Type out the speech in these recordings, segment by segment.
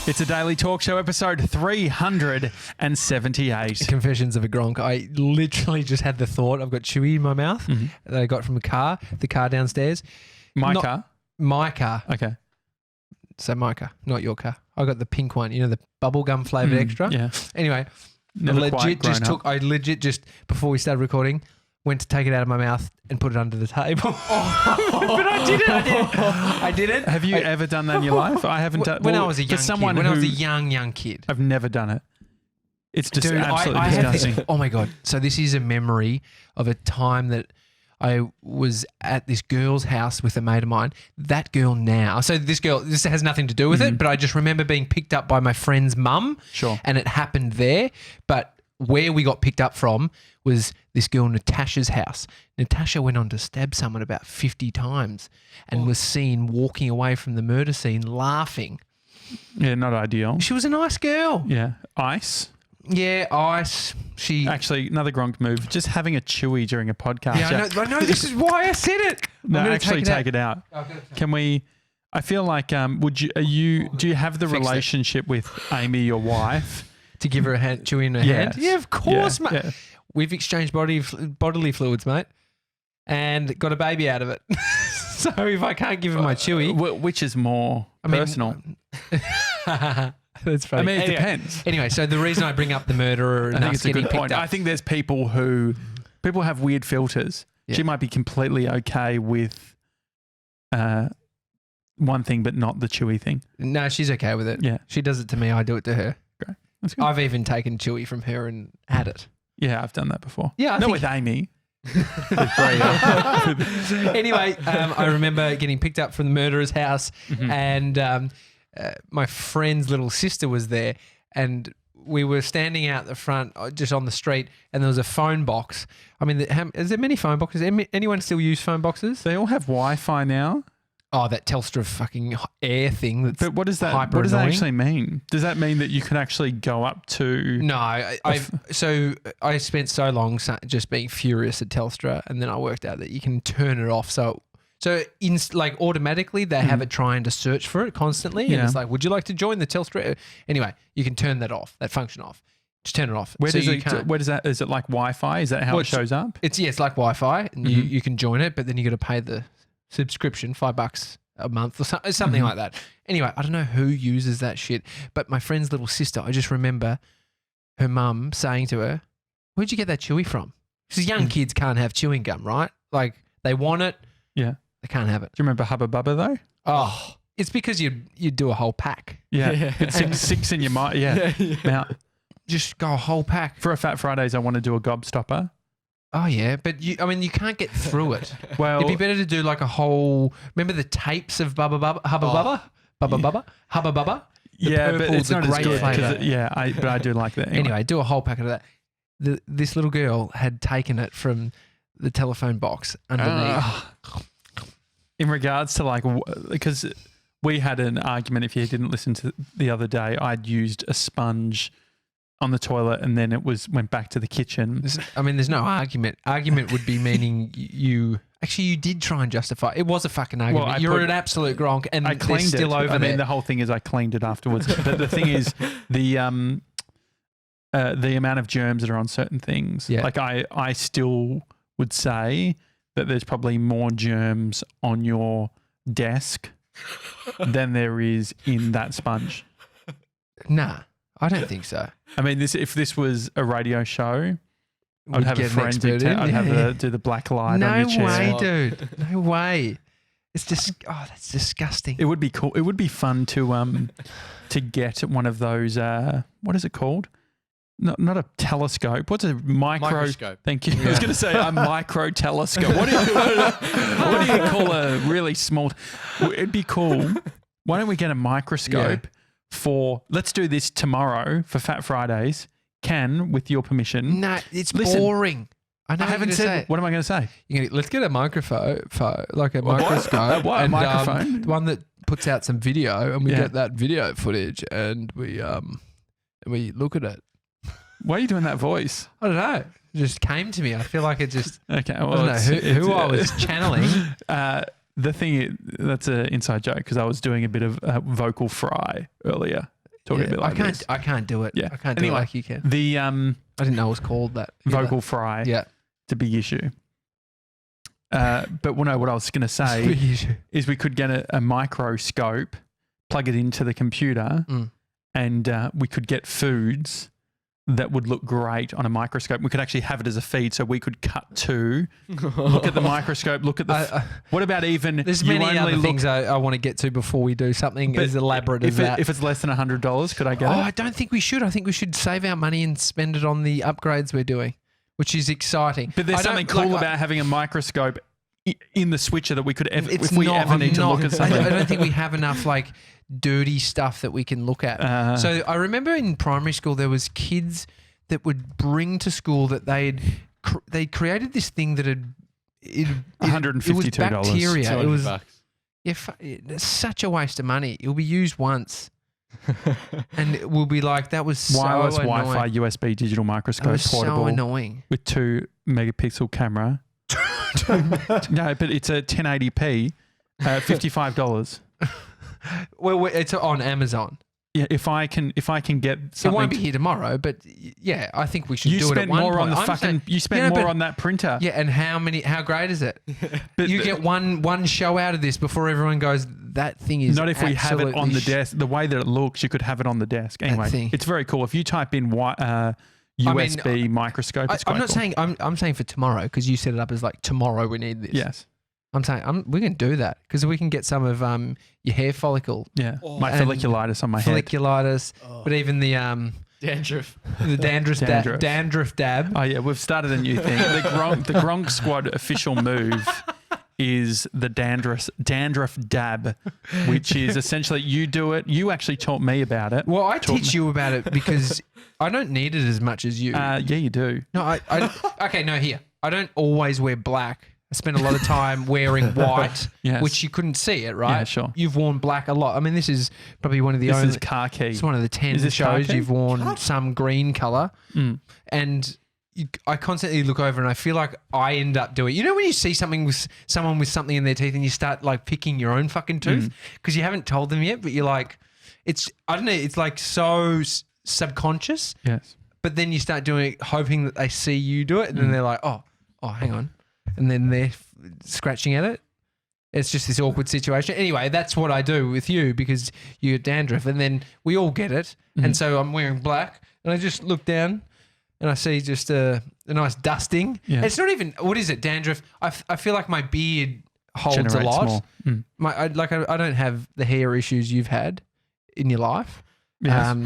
It's a daily talk show episode 378. Confessions of a Gronk. I literally just had the thought. I've got Chewy in my mouth that I got from the car downstairs. My car? My car. Okay. So my car, not your car. I got the pink one, the bubblegum flavoured extra. Yeah. Anyway, Never quite grown up. I legit just, before we started recording, went to take it out of my mouth and put it under the table. But I did it. I did it. Have you ever done that in your life? I haven't done. When I was a young kid. When I was a young kid. I've never done it. It's just Dude, absolutely I disgusting. Oh my God. So this is a memory of a time that I was at this girl's house with a mate of mine. That girl now. So this has nothing to do with it, but I just remember being picked up by my friend's mum. Sure. And it happened there. But where we got picked up from was this girl Natasha's house. Natasha went on to stab someone about 50 times and was seen walking away from the murder scene laughing. Yeah, not ideal. She was a nice girl. Yeah. Ice. Yeah, ice. She Actually, another Gronk move. Just having a chewy during a podcast. Yeah, I know. This is why I said it. No, actually take it out. Can we? I feel like do you have the relationship with Amy, your wife? To give her a hand, chewy in her hand? Yeah, of course, mate. Yeah. We've exchanged bodily fluids, mate, and got a baby out of it. So if I can't give her my chewy... Which is more personal? That's funny. I mean, it depends. Anyway, so the reason I bring up the murderer and I think it's a good point. Up, I think there's people have weird filters. Yeah. She might be completely okay with one thing, but not the chewy thing. No, she's okay with it. Yeah. She does it to me. I do it to her. Great. That's good. I've even taken chewy from her and had it. Yeah, I've done that before. Yeah, not with Amy. Anyway, I remember getting picked up from the murderer's house and my friend's little sister was there and we were standing out the front just on the street and there was a phone box. I mean, is there many phone boxes? Anyone still use phone boxes? They all have Wi-Fi now. Oh, that Telstra fucking air thing. But what does that? What does that actually mean? Does that mean that you can actually go up to? No, so I spent so long just being furious at Telstra, and then I worked out that you can turn it off. So automatically they have it trying to search for it constantly, and it's like, would you like to join the Telstra? Anyway, you can turn that off, that function off. Just turn it off. Where does that? Is it like Wi-Fi? Is that how it shows up? It's like Wi-Fi, and you can join it, but then you got to pay the subscription, $5 a month or something like that. Anyway, I don't know who uses that shit, but my friend's little sister, I just remember her mum saying to her, "Where'd you get that chewy from?" Because young kids can't have chewing gum, right? Like they want it, yeah, they can't have it. Do you remember Hubba Bubba though? Oh, it's because you do a whole pack. Yeah, it's six in your mind. Yeah. Now, just go a whole pack. For a Fat Fridays, I want to do a gobstopper. Oh, yeah. But you can't get through it. Well, it'd be better to do like a whole, remember the tapes of Hubba Bubba? Hubba Bubba? Yeah, but it's not as good. Flavour. But I do like that. Anyway, do a whole packet of that. This little girl had taken it from the telephone box underneath. In regards to because we had an argument, if you didn't listen to the other day, I'd used a sponge on the toilet and then it went back to the kitchen. There's no argument. Argument would be meaning you did try and justify. It was a fucking argument. Well, You're an absolute Gronk and I cleaned they're still it. over there. The whole thing is I cleaned it afterwards. But the thing is the amount of germs that are on certain things. Yeah. Like I still would say that there's probably more germs on your desk than there is in that sponge. Nah. I don't think so. I mean, if this was a radio show, I'd have a forensic I'd have her do the black light on your chair. No way, dude. No way. It's just, that's disgusting. It would be cool. It would be fun to get one of those, what is it called? Not a telescope. What's a microscope? Thank you. Yeah. I was going to say a micro telescope. What do you call a really small? It'd be cool. Why don't we get a microscope for, let's do this tomorrow for Fat Fridays. With your permission. No, it's boring. I haven't said. What am I going to say? Let's get a microphone, like a microscope. What? A microphone? One that puts out some video, and we get that video footage, and we look at it. Why are you doing that voice? I don't know. It just came to me. I feel like it just. Okay. Well, I don't know who I was channeling. The thing that's an inside joke because I was doing a bit of vocal fry earlier. talking a bit like this. I can't do it. Yeah. I can't do it like you can. The I didn't know it was called that. vocal fry. Yeah. It's a big issue. But what I was going to say is we could get a microscope, plug it into the computer, and we could get foods that would look great on a microscope. We could actually have it as a feed, so we could cut to, look at the microscope, look at the. What about even? There's many other things I want to get to before we do something as elaborate as that. If it's less than $100, could I get it? I don't think we should. I think we should save our money and spend it on the upgrades we're doing, which is exciting. But there's something cool about having a microscope in the switcher that we could ever, if we ever need to look at something. I don't think we have enough dirty stuff that we can look at. So I remember in primary school there was kids that would bring to school that they'd created this thing that had $152. It was bacteria. It was bucks. it's such a waste of money. It'll be used once, and it will be like that was so wireless annoying. Wi-Fi USB digital microscope, That was portable, so annoying. with 2 megapixel camera. No, but it's a 1080p, $55. Well, it's on Amazon. Yeah, if I can get something. It won't be here tomorrow, but yeah, I think we should do it at one more point. on the fucking. You spend more on that printer. Yeah, and how great is it? But you get one show out of this before everyone goes, that thing is not if we have it on the absolutely desk. The way that it looks, you could have it on the desk. Anyway, it's very cool. If you type in USB microscope, it's quite I'm not cool. saying I'm saying for tomorrow because you set it up as tomorrow we need this. Yes. I'm saying we can do that because we can get some of your hair follicle. Yeah. My folliculitis on my head. Folliculitis, but even the Dandruff. the dandruff dab. Oh yeah, we've started a new thing. The Gronk Squad official move is the dandruff dab, which is essentially you do it. You actually taught me about it. Well, I teach you about it because I don't need it as much as you. Yeah, you do. No, okay, no, here. I don't always wear black. I spend a lot of time wearing white, Yes. which you couldn't see it, right? Yeah, sure. You've worn black a lot. I mean, this is probably one of the This only. is khaki. It's one of the 10 Is this shows khaki? you've worn some green color, and I constantly look over and I feel like I end up doing. You know when you see someone with something in their teeth and you start picking your own fucking tooth because you haven't told them yet, but you're like, it's I don't know, it's so subconscious. Yes. But then you start doing it, hoping that they see you do it, and then they're like, oh, hang on. And then they're scratching at it. It's just this awkward situation. Anyway, that's what I do with you because you get dandruff, and then we all get it. And so I'm wearing black, and I just look down, and I see just a nice dusting. Yeah. It's not even, what is it, dandruff? I feel like my beard holds Generates a lot. more. I don't have the hair issues you've had in your life. Yes.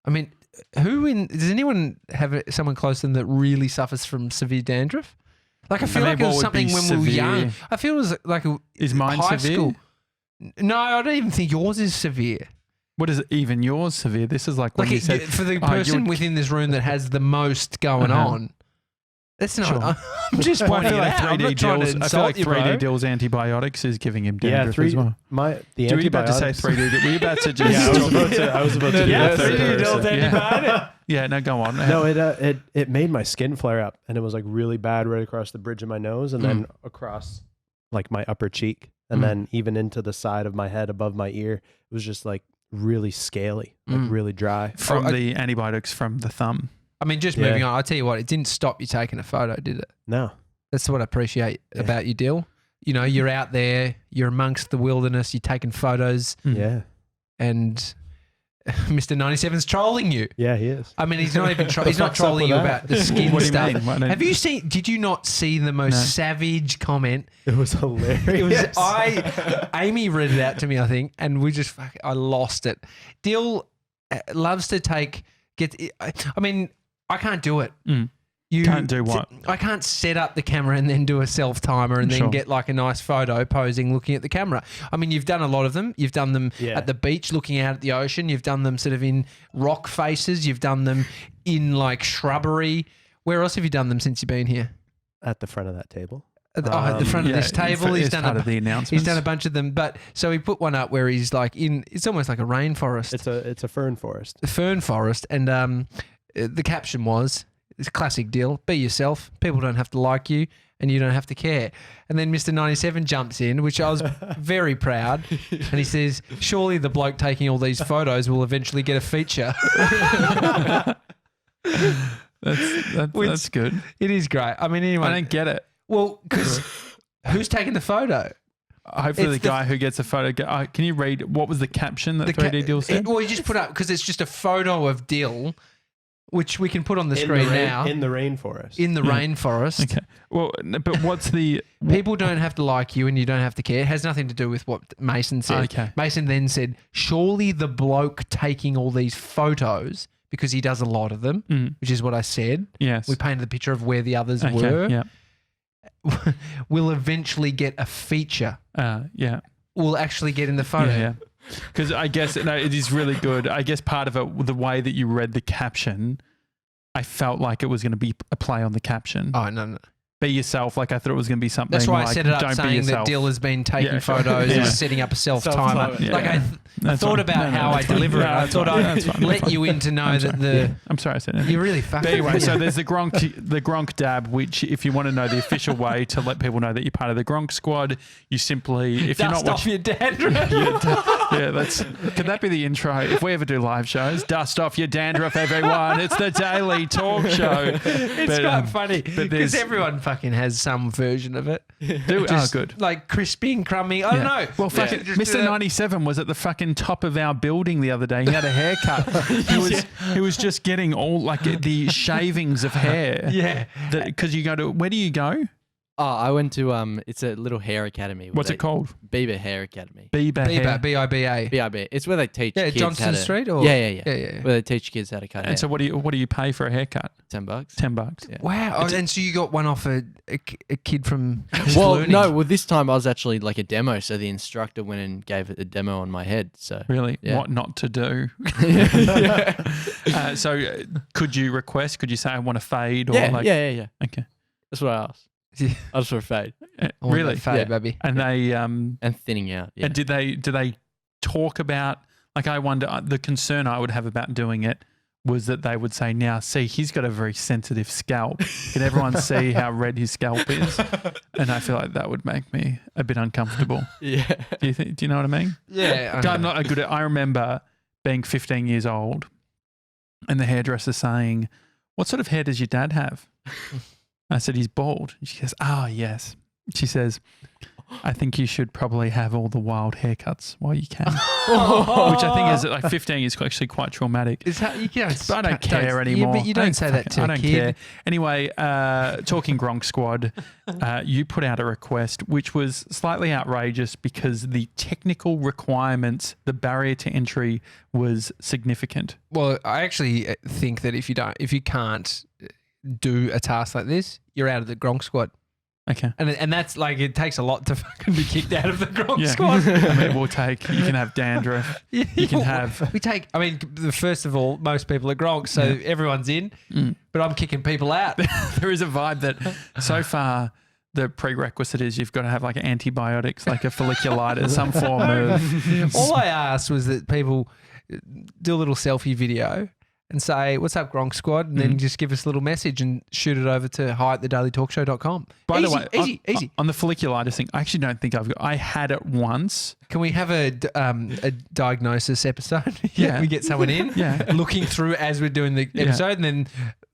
I mean, does anyone have someone close to them that really suffers from severe dandruff? I feel like it was something when we were young. I feel it was Is mine high severe? school. No, I don't even think yours is severe. What is it? Even yours severe? This is when you said For the person within this room that has the most going on. That's not. Sure. I'm just pointing it out. I'm not trying to I feel like insult you, 3D bro. Dill's antibiotics is giving him Yeah, dandruff as well. The Were you about to say antibiotics. 3D? Were you about to just? Yeah, I was about to do that third person. Yeah, no, go on. No, it made my skin flare up, and it was really bad right across the bridge of my nose, and then across my upper cheek, and then even into the side of my head above my ear. It was just really scaly, really dry. From the antibiotics from the thumb. I mean, just moving on. I'll tell you what, it didn't stop you taking a photo, did it? No. That's what I appreciate about you, Dill. You know, you're out there, you're amongst the wilderness, you're taking photos, Yeah. and Mr. 97's trolling you. Yeah, he is. I mean, he's not even he's not fuck's up trolling with you that? about the skin What do you stuff. mean? What do you- Have you seen? Did you not see the most savage comment? It was hilarious. It was Amy read it out to me, I think, and we just I lost it. Dill loves to I mean, I can't do it. You Can't do what? I can't set up the camera and then do a self timer and then Sure. get a nice photo posing looking at the camera. I mean, you've done a lot of them. You've done them at the beach looking out at the ocean. You've done them sort of in rock faces. You've done them in shrubbery. Where else have you done them since you've been here? At the front of that table. At the front of this table. He's done part of the announcements. He's done a bunch of them. But so he put one up where he's it's almost like a rainforest. It's a fern forest. The fern forest. And the caption was, it's a classic deal. Be yourself. People don't have to like you. and you don't have to care. And then Mr. 97 jumps in, which I was very proud. And he says, surely the bloke taking all these photos will eventually get a feature. That's good. It is great. I mean, anyway. I don't get it. Well, because who's taking the photo? Hopefully the guy who gets a photo. Can you read what was the caption that 3D Dill said? Well, you just put up, because it's just a photo of Dill, which we can put on the screen now. In the rainforest. In the rainforest. Okay. Well, but what's the... People don't have to like you and you don't have to care. It has nothing to do with what Mason said. Okay. Mason then said, surely the bloke taking all these photos, because he does a lot of them, which is what I said. Yes. We painted the picture of where the others were. Yeah. Will eventually get a feature. Yeah. Will actually get in the photo. Yeah. Because I guess it is really good. I guess part of it, the way that you read the caption, I felt like it was going to be a play on the caption. Oh, no. Be yourself. Like I thought it was going to be something. That's why like, I set it up don't be saying that yourself. Dill has been taking photos and setting up a self-timer. Self-timer. Like I thought about how I deliver it. I thought I'd let you in to know that the... I'm sorry I said it. You're really fucking... Anyway, so there's the Gronk dab, which if you want to know the official way to let people know that you're part of the Gronk Squad, you simply... if Dust you're not off your dandruff. could that be the intro? If we ever do live shows, dust off your dandruff, everyone. It's the daily talk show. It's quite funny because everyone fucking has some version of it. Good. Like crispy and crummy. I don't know. Well, fucking Mr. 97 was at the fucking top of our building the other day. He had a haircut. He was just getting all like the shavings of hair. Yeah. Because you go to, where do you go? Oh, I went to it's a little hair academy. What's it called? Bieber Hair Academy. Bieber hair. B-I-B-A. BIB. It's where they teach kids Johnson how to... Street or Yeah. Yeah. Where they teach kids how to cut hair. And so what do you pay for a haircut? $10. $10. Yeah. Wow. And so you got one off a kid from Well, learning. no. Well, this time I was actually like a demo, so the instructor went and gave it a demo on my head. So Really? Yeah. What not to do? So could you request? Could you say I want a fade? Or yeah. Okay. That's what I asked. Yeah. I just for a fade I want Really? that fade, Yeah. baby. And they and thinning out. Yeah. and do they talk about, like, I wonder, the concern I would have about doing it was that they would say, now see, he's got a very sensitive scalp. Can everyone see how red his scalp is? And I feel like that would make me a bit uncomfortable. Yeah. Do you know what I mean? Yeah. I'm not a good at, I remember being 15 years old and the hairdresser saying, what sort of hair does your dad have? I said, he's bald. And she goes, oh, yes. She says, I think you should probably have all the wild haircuts while you can. Which I think is, like, 15 is actually quite traumatic. Is that, you can't, But I don't care anymore. Yeah, but you don't say that to I a don't kid. care. Anyway, talking Gronk Squad, you put out a request which was slightly outrageous because the technical requirements, the barrier to entry was significant. Well, I actually think that if you can't do a task like this, you're out of the Gronk Squad. Okay. And that's like, it takes a lot to fucking be kicked out of the Gronk Yeah. Squad. I mean, you can have dandruff. You can have... First of all, most people are Gronk, so everyone's in, but I'm kicking people out. There is a vibe that so far the prerequisite is you've got to have like antibiotics, like a folliculitis, some form of... All I asked was that people do a little selfie video and say, what's up, Gronk Squad? And then just give us a little message and shoot it over to hi@thedailytalkshow.com. By the way, easy. on the folliculitis thing, I actually don't think I had it once. Can we have a diagnosis episode? Yeah. We get someone in looking through as we're doing the episode, and then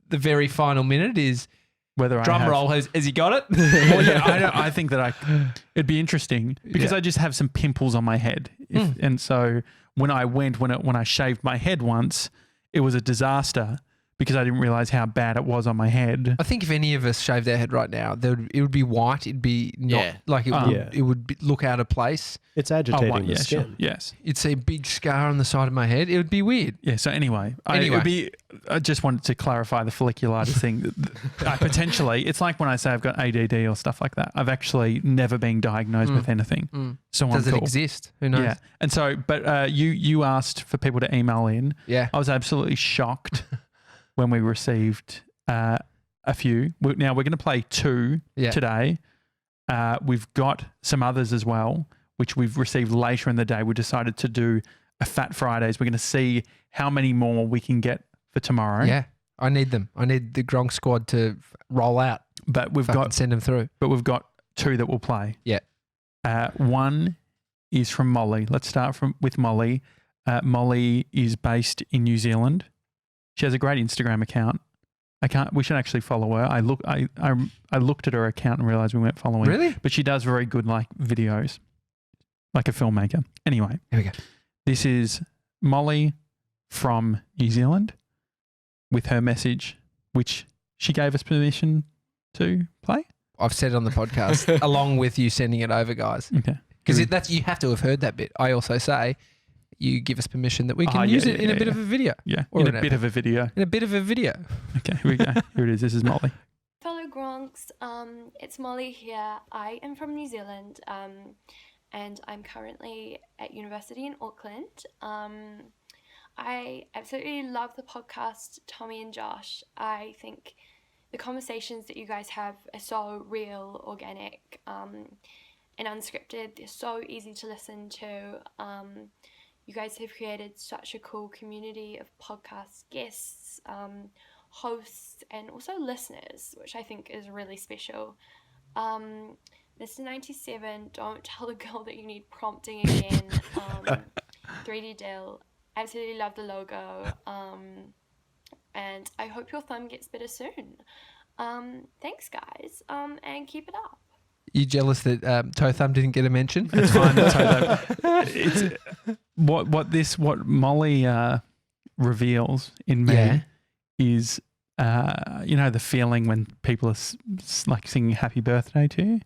the very final minute is Whether drum I have, roll. Has he got it? Well, yeah, I think that it'd be interesting because I just have some pimples on my head. And so when I shaved my head once, it was a disaster because I didn't realize how bad it was on my head. I think if any of us shaved our head right now, it would be white. It'd be not like it would. It would look out of place. It's agitating the skin. Sure. Yes. You'd see a big scar on the side of my head. It would be weird. Yeah. So anyway, I just wanted to clarify the folliculitis thing. Potentially, it's like when I say I've got ADD or stuff like that. I've actually never been diagnosed with anything. So does I'm it cool. exist? Who knows? Yeah. And so, but you asked for people to email in. Yeah. I was absolutely shocked when we received a few. Now we're going to play two today. We've got some others as well, which we've received later in the day. We decided to do a Fat Fridays. We're going to see how many more we can get for tomorrow. Yeah. I need them. I need the Gronk Squad to roll out. But we've Fucking send them through. got two that we'll play. Yeah. One is from Molly. Let's start with Molly. Molly is based in New Zealand. She has a great Instagram account. We should actually follow her. I looked at her account and realized we weren't following. Really? But she does very good videos, like a filmmaker. Anyway, here we go. This is Molly from New Zealand with her message, which she gave us permission to play. I've said it on the podcast, along with you sending it over, guys. Okay. Because you have to have heard that bit. I also say you give us permission that we can use it in a bit of a video. Yeah, or in a bit of a video. In a bit of a video. Okay, here we go. Here it is. This is Molly. Fellow Gronks, it's Molly here. I am from New Zealand, and I'm currently at university in Auckland. I absolutely love the podcast Tommy and Josh. I think the conversations that you guys have are so real, organic, and unscripted. They're so easy to listen to. You guys have created such a cool community of podcast guests, hosts, and also listeners, which I think is really special. Mr. 97, don't tell the girl that you need prompting again. 3D Dill, absolutely love the logo. And I hope your thumb gets better soon. Thanks, guys, and keep it up. You jealous that Toe Thumb didn't get a mention? It's fine. It's what Molly reveals in me is the feeling when people are like singing "Happy Birthday" to you.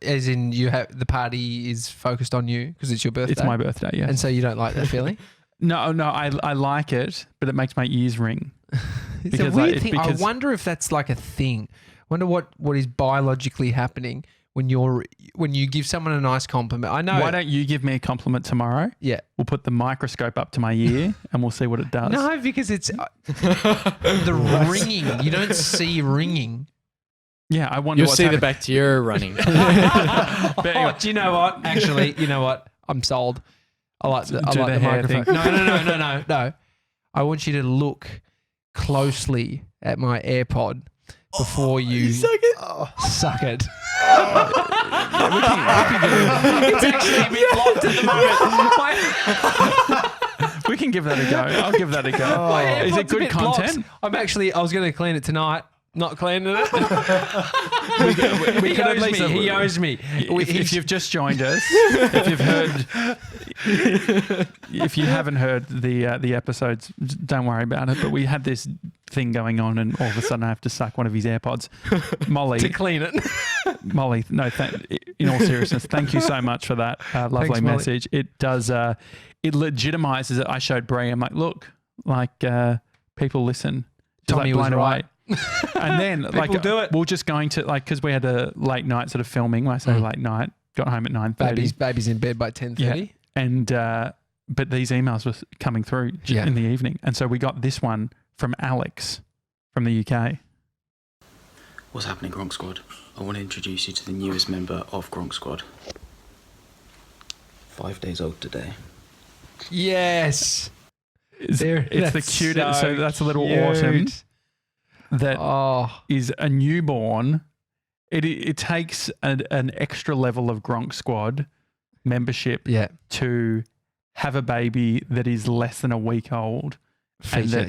As in, the party is focused on you because it's your birthday. It's my birthday, yeah. And so you don't like that feeling? No, I like it, but it makes my ears ring. It's a weird thing. I wonder if that's like a thing. I wonder what is biologically happening when you give someone a nice compliment. I know. Why don't you give me a compliment tomorrow? Yeah. We'll put the microscope up to my ear and we'll see what it does. No, because it's the ringing. You don't see ringing. Yeah, I wonder. You'll see the bacteria running. Anyway, do you know what? Actually, you know what? I'm sold. I like the microphone. Thing. No. I want you to look closely at my AirPod before you suck it. Suck it. It's actually a bit locked at the moment. We can give that a go. I'll give that a go. Is it good content? I was going to clean it tonight. Not cleaning it. He owes me. If you've just joined us, if you haven't heard the episodes, don't worry about it. But we had this thing going on, and all of a sudden I have to suck one of his AirPods. Molly to clean it. Molly, no. In all seriousness, thank you so much for that lovely message. It does. It legitimizes it. I showed Brie. I'm like, look, people listen. She's Tommy blown was right. away. And then do it. We're just going to because we had a late night sort of filming. When I say late night, got home at 9:30. Baby's in bed by 10:30. Yeah. And but these emails were coming through in the evening, and so we got this one from Alex from the UK. What's happening, Gronk Squad? I want to introduce you to the newest member of Gronk Squad. 5 days old today. Yes. It's the cutest. So that's a little autumn. That is a newborn. It takes an extra level of Gronk Squad membership to have a baby that is less than a week old. Feature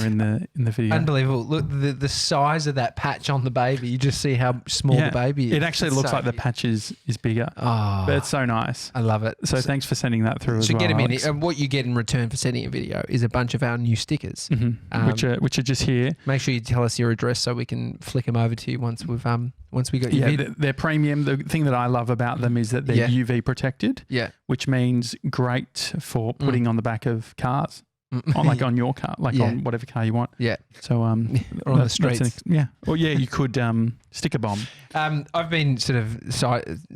in the video. Unbelievable. Look, the size of that patch on the baby. You just see how small the baby is. It actually looks like the patch is bigger. Oh, but it's so nice. I love it. So thanks for sending that through as well. Get them in. And what you get in return for sending a video is a bunch of our new stickers, which are just here. Make sure you tell us your address so we can flick them over to you once we got your vid. They're premium. The thing that I love about them is that they're UV protected. Yeah, which means great for putting on the back of cars. On your car, on whatever car you want. Yeah. So or on the streets. You could stick a bomb. I've been sort of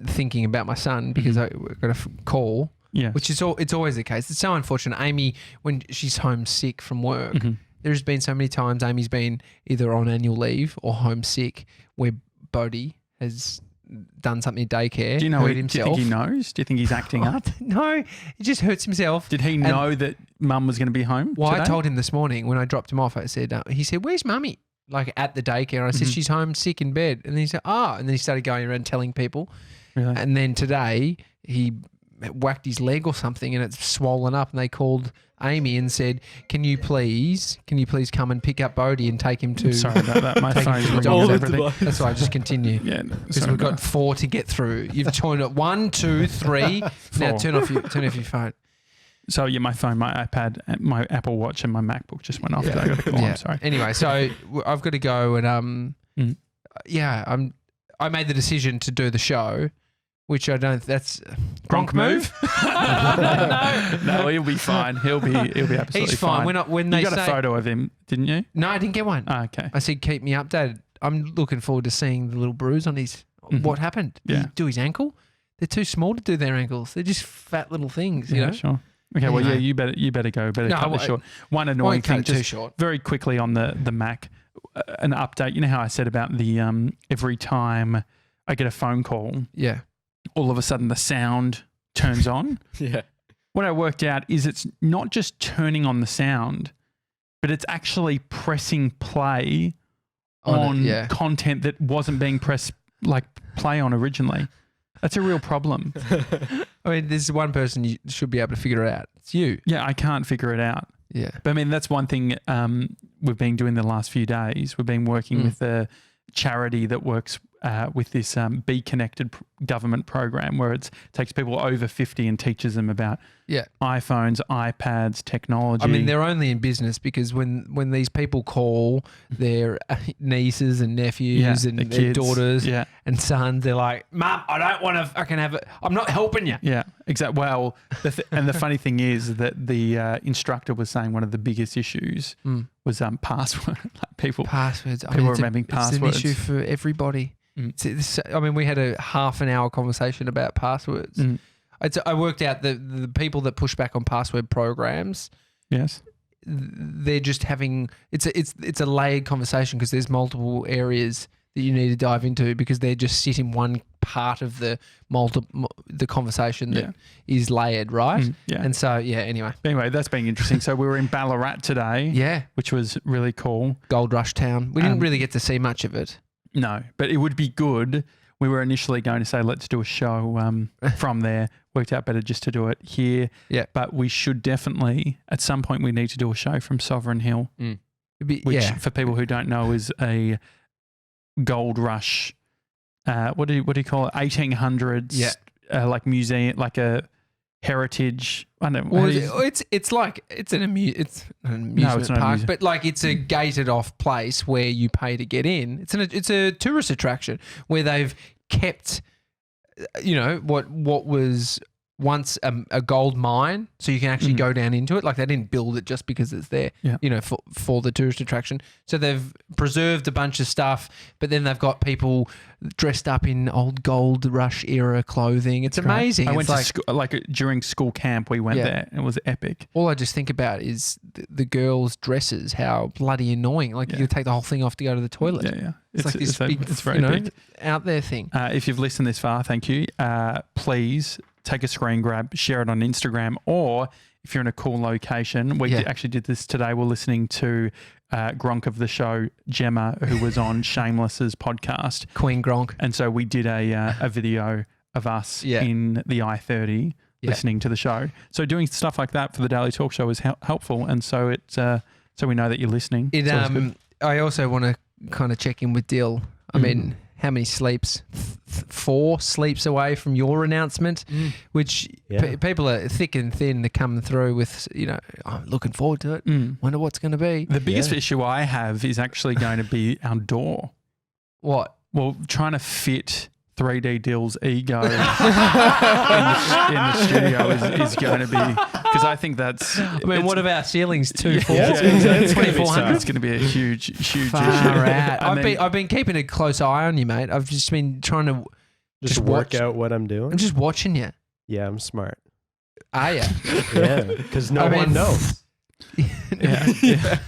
thinking about my son because I got a call. Yeah. Which is it's always the case. It's so unfortunate. Amy, when she's homesick from work, there's been so many times Amy's been either on annual leave or homesick where Bodhi has done something at daycare. Do you know? Do you think he knows? Do you think he's acting up? No, he just hurts himself. Did he know that Mum was going to be home? Well, today? I told him this morning when I dropped him off. I said, he said, "Where's Mummy?" like at the daycare. And I said, she's home sick in bed. And then he said, and then he started going around telling people. Really? And then today he whacked his leg or something and it's swollen up, and they called Amy and said, can you please come and pick up Bodhi and take him to... Sorry about that. My take him phone's to the ringing doctor. everything. That's why I just continue. Yeah, Because we've got 4 to get through. You've joined it 1, 2, 3. Now 4. turn off your phone. So yeah, my phone, my iPad, my Apple Watch, and my MacBook just went off. Yeah. I got a call. I'm sorry. Anyway, so I've got to go and I made the decision to do the show, which I don't. That's Gronk move. No, he'll be fine. He'll be absolutely He's fine. When they you got say, a photo of him, didn't you? No, I didn't get one. Oh, okay. I said keep me updated. I'm looking forward to seeing the little bruise on his. What happened? Did he do his ankle? They're too small to do their ankles. They're just fat little things. You know. Sure. Okay. Well, Anyway. yeah. You better go. Cut this short. One annoying Won't cut thing, it too just short. very quickly on the Mac, an update. You know how I said about the every time I get a phone call, Yeah. all of a sudden the sound turns on. Yeah. What I worked out is it's not just turning on the sound, but it's actually pressing play on content that wasn't being pressed like play on originally. That's a real problem. I mean, there's one person you should be able to figure it out. It's you. Yeah, I can't figure it out. Yeah. But I mean, that's one thing we've been doing the last few days. We've been working with a charity that works with this Be Connected government program where it takes people over 50 and teaches them about iPhones, iPads, technology. I mean, they're only in business because when these people call their nieces and nephews and the their kids, daughters and sons, they're like, Mum, I don't want to fucking have it. I'm not helping you. Yeah, exactly. Well, and the funny thing is that the instructor was saying one of the biggest issues was password. Passwords. People remembering passwords. It's an issue for everybody. I mean, we had a half an hour conversation about passwords. I worked out the people that push back on password programs. Yes, they're just having it's a layered conversation because there's multiple areas that you need to dive into because they're just sit in one part of the conversation that is layered, right? And so anyway, that's been interesting. So we were in Ballarat today, which was really cool. Gold Rush town. We didn't really get to see much of it. No, but it would be good. We were initially going to say, let's do a show from there. Worked out better just to do it here. Yeah. But we should definitely, at some point, we need to do a show from Sovereign Hill, which for people who don't know is a gold rush, what do you call it? 1800s, like museum, like a heritage. I don't know. Well, it's like it's an amusement park, but like it's a gated off place where you pay to get in. It's a tourist attraction where they've kept, what was once a gold mine, so you can actually go down into it. Like they didn't build it just because it's there, for the tourist attraction. So they've preserved a bunch of stuff, but then they've got people dressed up in old gold rush era clothing. It's amazing. I went to school, during school camp, we went there and it was epic. All I just think about is the girls' dresses, how bloody annoying. Like you take the whole thing off to go to the toilet. Yeah. It's like this big, it's very big. out there thing. If you've listened this far, thank you. Please take a screen grab, share it on Instagram, or if you're in a cool location, we actually did this today. We're listening to Gronk of the show, Gemma, who was on Shameless's podcast. Queen Gronk. And so we did a video of us in the I-30 listening to the show. So doing stuff like that for the Daily Talk Show is helpful. And so it's so we know that you're listening. I also want to kind of check in with Dill. I mean, how many sleeps? 4 sleeps away from your announcement, which people are thick and thin. They're coming through with, I'm looking forward to it. Wonder what's going to be. The biggest issue I have is actually going to be our door. What? Well, trying to fit 3D Dill's ego in the studio is going to be, because I think that's... what of our ceilings? 240? It's 2400? It's going to be a huge issue. I've been keeping a close eye on you, mate. I've just been trying to just work out what I'm doing. I'm just watching you. Yeah, I'm smart. Are you? Yeah, because no one knows. Yeah.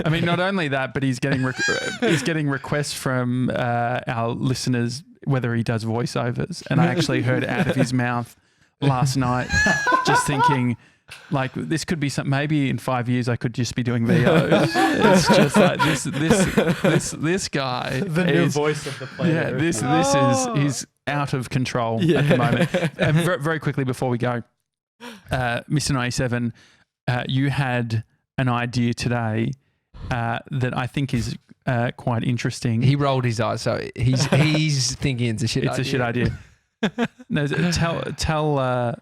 I mean, not only that, but he's getting requests from our listeners whether he does voiceovers, and I actually heard out of his mouth last night, just thinking, like, this could be something. Maybe in 5 years I could just be doing VOs. It's just like this guy. The new voice of the planet. Yeah, this is he's out of control at the moment. And very quickly before we go, Mr. 97, you had an idea today that I think is quite interesting. He rolled his eyes, so he's thinking it's a shit idea. It's a shit idea. No, tell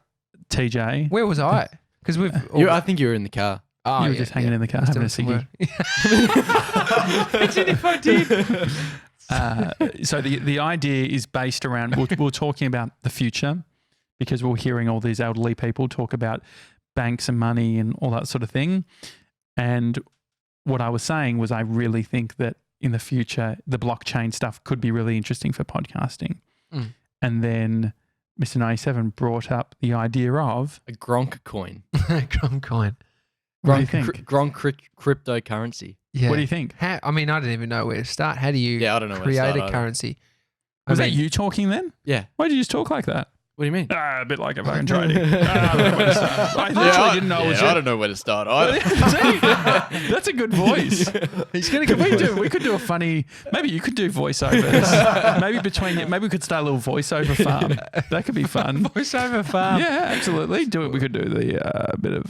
TJ. Where was I? Because I think you were in the car. Oh, You were just hanging in the car Must having a have ciggy. Imagine if I did. So the idea is based around we're talking about the future, because we're hearing all these elderly people talk about banks and money and all that sort of thing. And what I was saying was I really think that in the future the blockchain stuff could be really interesting for podcasting. And then Mr. 97 brought up the idea of A Gronk coin. Gronk coin. what do you think? Gronk cryptocurrency. Yeah. What do you think? I mean, I didn't even know where to start. How do you I don't know where to create start a either. currency? Was that you talking then? Yeah. Why did you just talk like that? What do you mean? A bit like a fucking trading. I literally didn't know it was I you. don't know where to start either. See? That's a good voice. He's gonna We could do a funny. Maybe you could do voiceovers. Maybe we could start a little voiceover farm. That could be fun. voiceover farm. Yeah, absolutely. Do it. We could do the bit of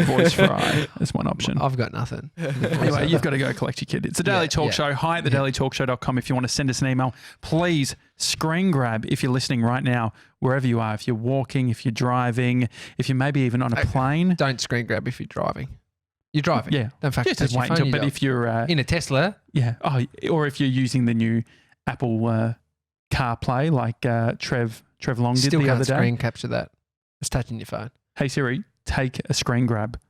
voice fry as one option. I've got nothing. Anyway, you've got to go collect your kid. It's the Daily Talk Show. Hi at thedailytalkshow.com. If you want to send us an email, please screen grab if you're listening right now, wherever you are. If you're walking, if you're driving, if you're maybe even on a plane. Don't screen grab if you're driving. You're driving. Yeah. Don't fucking Just touch your wait phone, until. you But dog. if you're in a Tesla, or if you're using the new Apple CarPlay, like Trev Long did still the can't other day. screen capture that. It's touching your phone. Hey Siri, take a screen grab.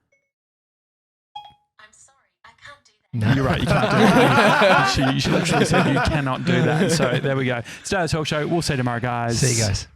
I'm sorry, I can't do that. No. You're right, you can't do that. She literally said you cannot do that. So there we go. It's Daily Talk Show. We'll see you tomorrow, guys. See you guys.